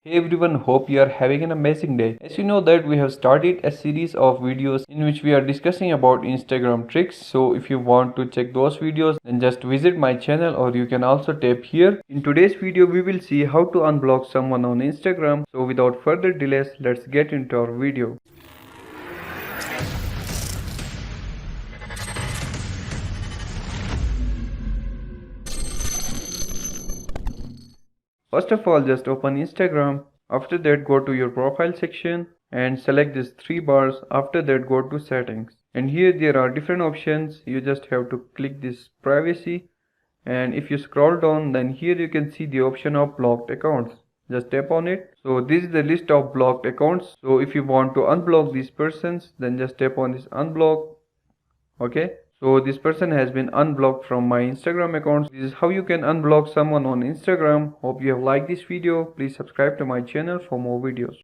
Hey everyone, hope you are having an amazing day. As you know that we have started a series of videos in which we are discussing about Instagram tricks. So if you want to check those videos, then just visit my channel or you can also tap here. In today's video, we will see how to unblock someone on Instagram. So without further delays, let's get into our video. First of all, just open Instagram. After that, go to your profile section and select these three bars. After that, go to settings. And here there are different options. You just have to click this privacy. And if you scroll down, then here you can see the option of blocked accounts. Just tap on it. So this is the list of blocked accounts. So if you want to unblock these persons, then just tap on this unblock. Okay, so this person has been unblocked from my Instagram account. This is how you can unblock someone on Instagram. Hope you have liked this video. Please subscribe to my channel for more videos.